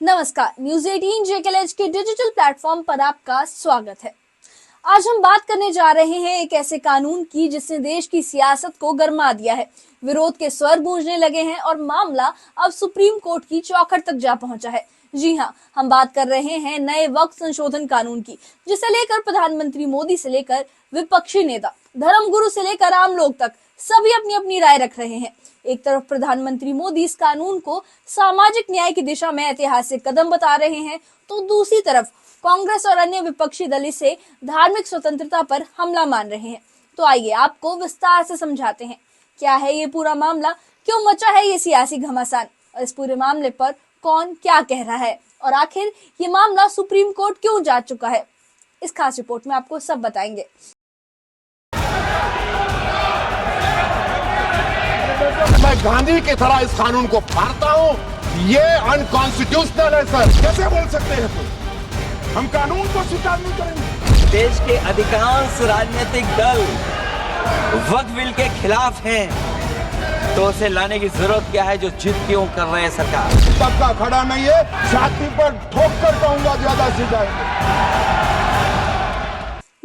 नमस्कार, news 18 JKLH के digital platform पर आपका स्वागत है। आज हम बात करने जा रहे हैं एक ऐसे कानून की जिसने देश की सियासत को गरमा दिया है। विरोध के स्वर गूंजने लगे हैं और मामला अब सुप्रीम कोर्ट की चौखट तक जा पहुंचा है। जी हाँ, हम बात कर रहे हैं नए वक्फ संशोधन कानून की, जिसे लेकर प्रधानमंत्री मोदी से लेकर विपक्षी नेता, धर्मगुरु से लेकर आम लोग तक सभी अपनी अपनी राय रख रहे हैं। एक तरफ प्रधानमंत्री मोदी इस कानून को सामाजिक न्याय की दिशा में ऐतिहासिक कदम बता रहे हैं, तो दूसरी तरफ कांग्रेस और अन्य विपक्षी दल इसे धार्मिक स्वतंत्रता पर हमला मान रहे हैं। तो आइए आपको विस्तार से समझाते हैं क्या है ये पूरा मामला, क्यों मचा है ये सियासी घमासान, और इस पूरे मामले पर कौन क्या कह रहा है, और आखिर ये मामला सुप्रीम कोर्ट क्यों जा चुका है। इस खास रिपोर्ट में आपको सब बताएंगे। मैं गांधी की तरह इस कानून को फाड़ता हूं। ये अनकॉन्स्टिट्यूशनल है सर। कैसे बोल सकते हैं तुम? हम कानून को स्वीकार नहीं करेंगे। देश के अधिकांश राजनीतिक दल वक्फ बिल के खिलाफ हैं, तो उसे लाने की जरूरत क्या है जो जिद क्यों कर रहे हैं सरकार? तबका खड़ा नहीं है, छाती पर ठोक कर कहूंगा ज्यादा सीधा।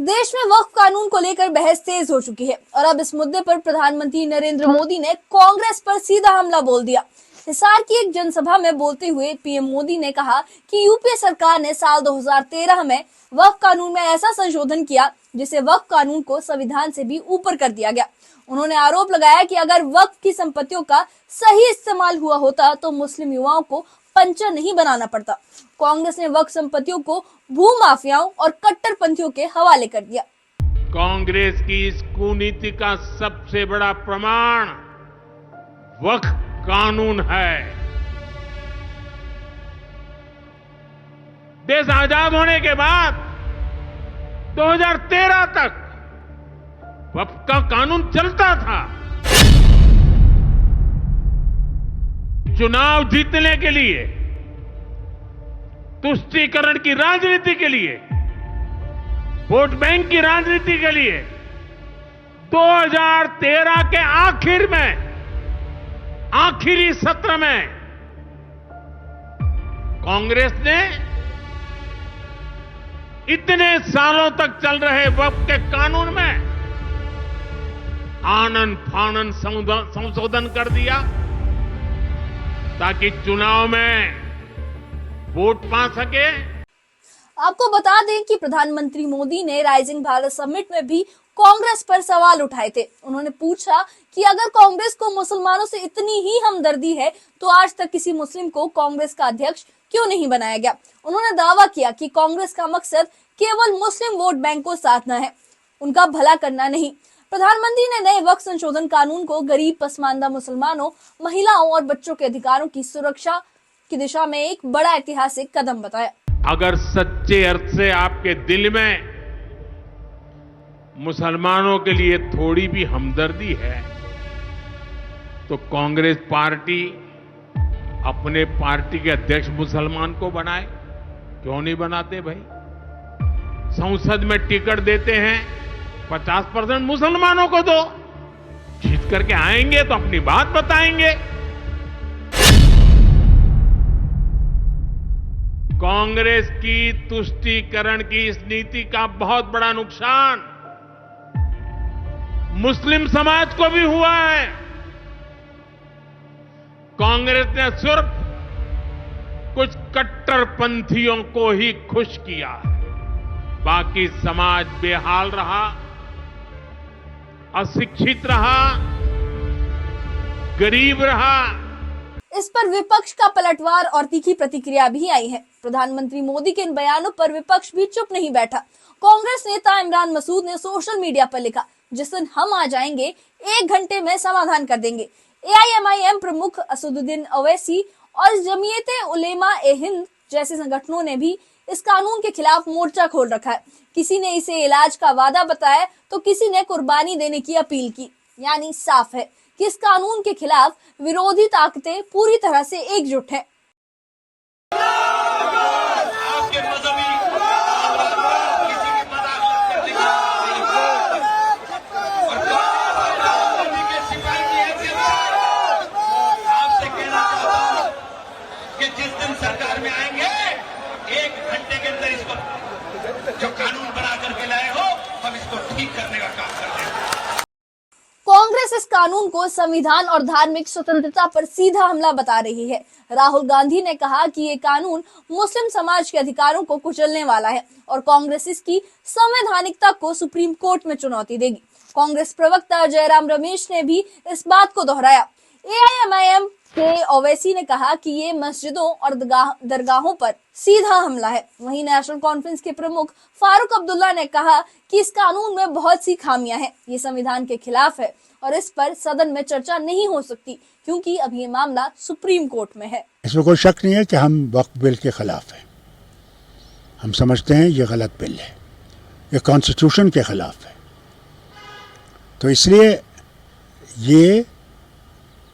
देश में वक्फ कानून को लेकर बहस तेज हो चुकी है और अब इस मुद्दे पर प्रधानमंत्री नरेंद्र मोदी ने कांग्रेस पर सीधा हमला बोल दिया। हिसार की एक जनसभा में बोलते हुए पीएम मोदी ने कहा कि यूपीए सरकार ने साल 2013 में वक्फ कानून में ऐसा संशोधन किया जिसे वक्फ कानून को संविधान से भी ऊपर कर दिया गया। उन्होंने आरोप लगाया कि अगर वक्फ की संपत्तियों का सही इस्तेमाल हुआ होता तो मुस्लिम युवाओं को पंचर नहीं बनाना पड़ता। कांग्रेस ने वक्फ संपत्तियों को भूमाफियाओं और कट्टरपंथियों के हवाले कर दिया। कांग्रेस की इस कुनीति का सबसे बड़ा प्रमाण वक्फ कानून है। देश आजाद होने के बाद 2013 तक वक्फ का कानून चलता था। चुनाव जीतने के लिए, तुष्टीकरण की राजनीति के लिए, वोट बैंक की राजनीति के लिए 2013 के आखिर में, आखिरी सत्र में कांग्रेस ने इतने सालों तक चल रहे वक्फ के कानून में आनन फानन संशोधन कर दिया ताकि चुनाव में वोट पा सके। आपको बता दें कि प्रधानमंत्री मोदी ने राइजिंग भारत समिट में भी कांग्रेस पर सवाल उठाए थे। उन्होंने पूछा कि अगर कांग्रेस को मुसलमानों से इतनी ही हमदर्दी है तो आज तक किसी मुस्लिम को कांग्रेस का अध्यक्ष क्यों नहीं बनाया गया। उन्होंने दावा किया कि कांग्रेस का मकसद केवल मुस्लिम वोट बैंक को साधना है, उनका भला करना नहीं। प्रधानमंत्री ने नए वक्फ संशोधन कानून को गरीब, पसमानदा मुसलमानों, महिलाओं और बच्चों के अधिकारों की सुरक्षा की दिशा में एक बड़ा ऐतिहासिक कदम बताया। अगर सच्चे अर्थ से आपके दिल में मुसलमानों के लिए थोड़ी भी हमदर्दी है तो कांग्रेस पार्टी अपने पार्टी के अध्यक्ष मुसलमान को बनाए। क्यों नहीं बनाते भाई? संसद में टिकट देते हैं 50% मुसलमानों को दो, जीत करके आएंगे तो अपनी बात बताएंगे। कांग्रेस की तुष्टीकरण की इस नीति का बहुत बड़ा नुकसान मुस्लिम समाज को भी हुआ है। कांग्रेस ने सिर्फ कुछ कट्टरपंथियों को ही खुश किया है, बाकी समाज बेहाल रहा, अशिक्षित रहा, गरीब रहा। इस पर विपक्ष का पलटवार और तीखी प्रतिक्रिया भी आई है। प्रधानमंत्री मोदी के इन बयानों पर विपक्ष भी चुप नहीं बैठा। कांग्रेस नेता इमरान मसूद ने सोशल मीडिया पर लिखा, जिस दिन हम आ जाएंगे 1 घंटे में समाधान कर देंगे। AIMIM प्रमुख असदुद्दीन ओवैसी और जमीयते उलेमा ए हिंद जैसे संगठनों ने भी इस कानून के खिलाफ मोर्चा खोल रखा है। किसी ने इसे इलाज का वादा बताया तो किसी ने कुर्बानी देने की अपील की। यानी साफ है कि इस कानून के खिलाफ विरोधी ताकतें पूरी तरह से एकजुट हैं। जिस दिन सरकार में आए जो कानून बना करके लाए हो हम इसको ठीक करने का काम करते हैं। कांग्रेस इस कानून को संविधान और धार्मिक स्वतंत्रता पर सीधा हमला बता रही है। राहुल गांधी ने कहा कि ये कानून मुस्लिम समाज के अधिकारों को कुचलने वाला है और कांग्रेस इसकी संवैधानिकता को सुप्रीम कोर्ट में चुनौती देगी। कांग्रेस प्रवक्ता जयराम रमेश ने भी इस बात को दोहराया। एआईएमआईएम के ओवैसी ने कहा कि ये मस्जिदों और दरगाहों पर सीधा हमला है। वहीं नेशनल कॉन्फ्रेंस के प्रमुख फारूक अब्दुल्ला ने कहा कि इस कानून में बहुत सी खामियां हैं, ये संविधान के खिलाफ है और इस पर सदन में चर्चा नहीं हो सकती क्योंकि अब ये मामला सुप्रीम कोर्ट में है। इसमें कोई शक नहीं है कि हम वक्फ बिल के खिलाफ हैं। हम समझते हैं ये गलत बिल है, ये कॉन्स्टिट्यूशन के खिलाफ है। तो इसलिए ये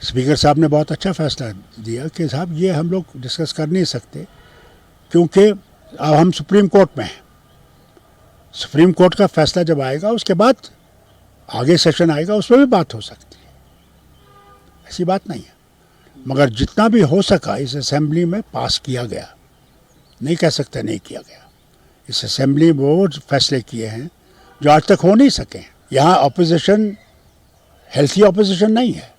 स्पीकर साहब ने बहुत अच्छा फैसला दिया कि साहब ये हम लोग डिस्कस कर नहीं सकते क्योंकि अब हम सुप्रीम कोर्ट में हैं। सुप्रीम कोर्ट का फैसला जब आएगा उसके बाद आगे सेशन आएगा, उसमें भी बात हो सकती है, ऐसी बात नहीं है। मगर जितना भी हो सका इस असेंबली में पास किया गया, नहीं कह सकते नहीं किया गया। इस असेंबली में वो फैसले किए हैं जो आज तक हो नहीं सके। यहाँ अपोजिशन हेल्थी अपोजिशन नहीं है,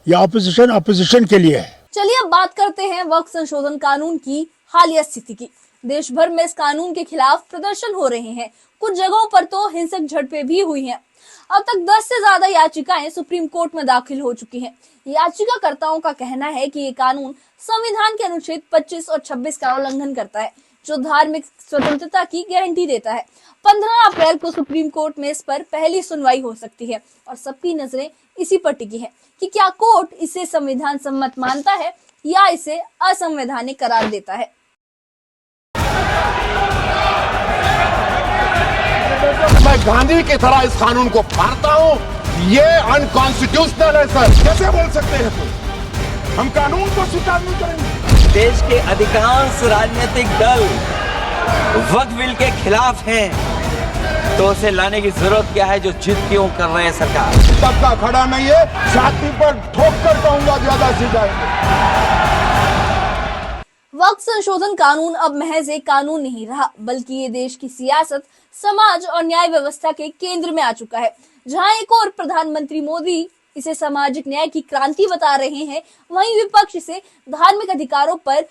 यह अपोजिशन के लिए है। चलिए अब बात करते हैं वक्फ संशोधन कानून की हालिया स्थिति की। देश भर में इस कानून के खिलाफ प्रदर्शन हो रहे हैं। कुछ जगहों पर तो हिंसक झड़पें भी हुई हैं। अब तक 10 से ज्यादा याचिकाएं सुप्रीम कोर्ट में दाखिल हो चुकी हैं। याचिकाकर्ताओं का कहना है कि ये कानून संविधान के अनुच्छेद 25 और 26 का उल्लंघन करता है, जो धार्मिक स्वतंत्रता की गारंटी देता है। 15 अप्रैल को सुप्रीम कोर्ट में इस पर पहली सुनवाई हो सकती है और सबकी नजरें इसी पर टिकी है कि क्या कोर्ट इसे संविधान सम्मत मानता है या इसे असंवैधानिक करार देता है। मैं गांधी की तरह इस कानून को फाड़ता हूं, ये अनकॉन्स्टिट्यूशनल है सर। कैसे बोल सकते हैं तुम? हम कानून को स्वीकार नहीं करेंगे। देश के अधिकांश राजनीतिक दल वक्फ बिल के खिलाफ हैं, तो उसे लाने की जरूरत क्या है जो जिद क्यों कर रहे हैं सरकार? तबका खड़ा नहीं है, छाती पर ठोक कर कहूंगा ज्यादा सीधा। वक्फ संशोधन कानून अब महज एक कानून नहीं रहा, बल्कि ये देश की सियासत, समाज और न्याय व्यवस्था के केंद्र में आ चुका है। जहां एक और प्रधानमंत्री मोदी इसे सामाजिक न्याय की क्रांति बता रहे हैं, वहीं विपक्ष इसे धार्मिक अधिकारों पर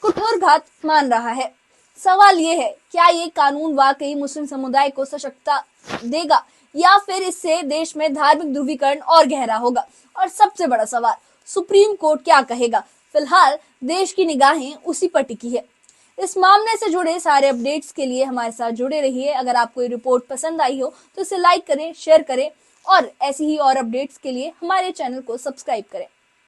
कुठारघात मान रहा है। सवाल ये है, क्या ये कानून वाकई मुस्लिम समुदाय को सशक्तता देगा या फिर इससे देश में धार्मिक ध्रुवीकरण और गहरा होगा? और सबसे बड़ा सवाल, सुप्रीम कोर्ट क्या कहेगा? फिलहाल देश की निगाहें उसी पर टिकी है। इस मामले से जुड़े सारे अपडेट्स के लिए हमारे साथ जुड़े रहिए। अगर आपको ये रिपोर्ट पसंद आई हो तो इसे लाइक करें, शेयर करें और ऐसी ही और अपडेट्स के लिए हमारे चैनल को सब्सक्राइब करें।